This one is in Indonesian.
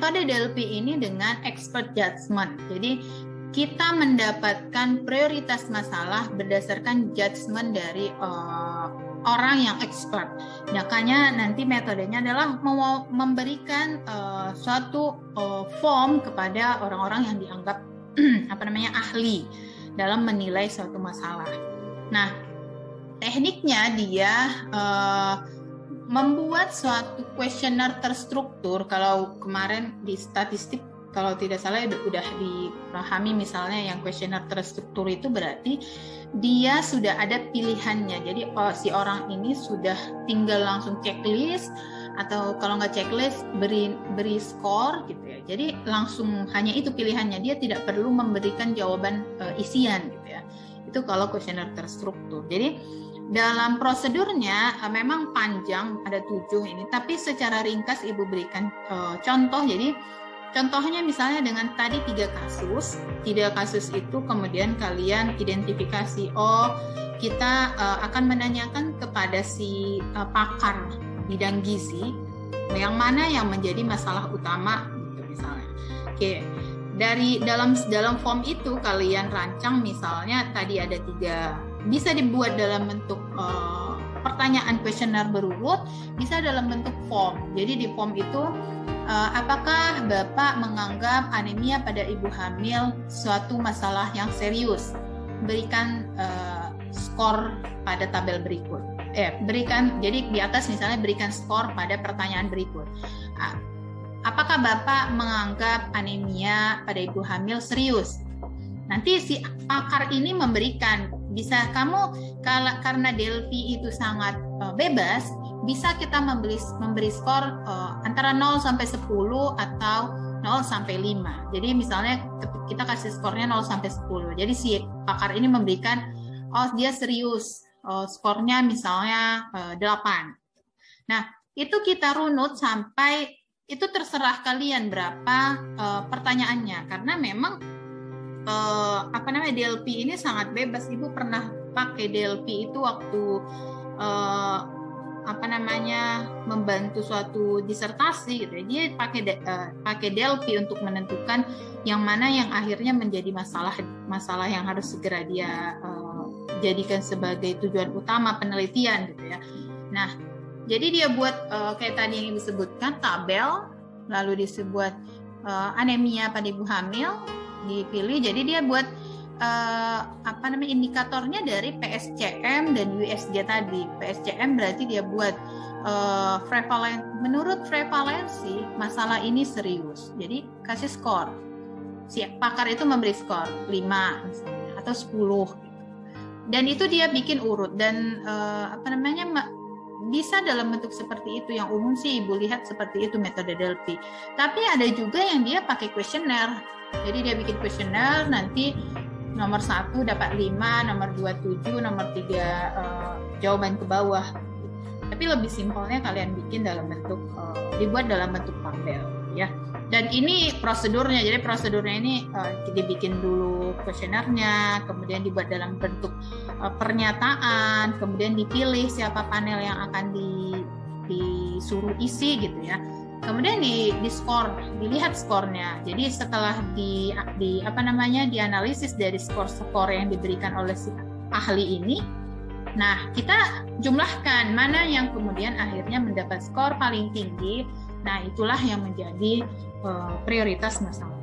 metode DLP ini dengan expert judgment. Jadi kita mendapatkan prioritas masalah berdasarkan judgment dari orang yang expert. Makanya nanti metodenya adalah memberikan suatu form kepada orang-orang yang dianggap ahli dalam menilai suatu masalah. Nah, tekniknya dia membuat suatu kuesioner terstruktur. Kalau kemarin di statistik, kalau tidak salah udah dipahami, misalnya yang kuesioner terstruktur itu berarti dia sudah ada pilihannya. Jadi si orang ini sudah tinggal langsung checklist, atau kalau nggak checklist beri skor gitu ya. Jadi langsung hanya itu pilihannya, dia tidak perlu memberikan jawaban isian gitu ya. Itu kalau kuesioner terstruktur. Jadi dalam prosedurnya memang panjang, ada 7 ini, tapi secara ringkas Ibu berikan contoh. Jadi contohnya misalnya dengan tadi 3 kasus. 3 kasus itu kemudian kalian identifikasi, kita akan menanyakan kepada si pakar bidang gizi yang mana yang menjadi masalah utama gitu misalnya. Oke. Dari dalam form itu kalian rancang, misalnya tadi ada 3, bisa dibuat dalam bentuk pertanyaan kuesioner berurut, bisa dalam bentuk form. Jadi di form itu, apakah Bapak menganggap anemia pada ibu hamil suatu masalah yang serius? Berikan skor pada tabel berikut. Jadi di atas misalnya berikan skor pada pertanyaan berikut. Apakah Bapak menganggap anemia pada ibu hamil serius? Nanti si pakar ini memberikan, bisa kamu, karena DLP itu sangat bebas, bisa kita memberi skor antara 0 sampai 10 atau 0 sampai 5. Jadi misalnya kita kasih skornya 0 sampai 10. Jadi si pakar ini memberikan, dia serius, skornya misalnya 8. Nah, itu kita runut sampai, itu terserah kalian berapa pertanyaannya, karena memang DLP ini sangat bebas. Ibu pernah pakai DLP itu waktu membantu suatu disertasi gitu. Dia pakai DLP untuk menentukan yang mana yang akhirnya menjadi masalah yang harus segera dia jadikan sebagai tujuan utama penelitian gitu ya. Nah, jadi dia buat kayak tadi yang Ibu sebutkan, tabel, lalu disebut anemia pada ibu hamil, dipilih. Jadi dia buat indikatornya dari PSCM dan USG tadi. PSCM berarti dia buat menurut prevalensi masalah ini serius. Jadi kasih skor. Si pakar itu memberi skor 5 misalnya atau 10 gitu. Dan itu dia bikin urut dan bisa dalam bentuk seperti itu. Yang umum sih Ibu lihat seperti itu metode DLP. Tapi ada juga yang dia pakai kuesioner. Jadi dia bikin kuesioner, nanti nomor 1 dapat 5, nomor 2 7, nomor 3 jawaban ke bawah. Tapi lebih simpelnya kalian bikin dalam bentuk dibuat dalam bentuk tabel ya. Dan ini prosedurnya. Jadi prosedurnya ini dibikin dulu kuesionernya, kemudian dibuat dalam bentuk pernyataan, kemudian dipilih siapa panel yang akan disuruh isi gitu ya. Kemudian di skor, dilihat skornya. Jadi setelah dianalisis dari skor-skor yang diberikan oleh si ahli ini, nah kita jumlahkan mana yang kemudian akhirnya mendapat skor paling tinggi. Nah itulah yang menjadi prioritas masalah.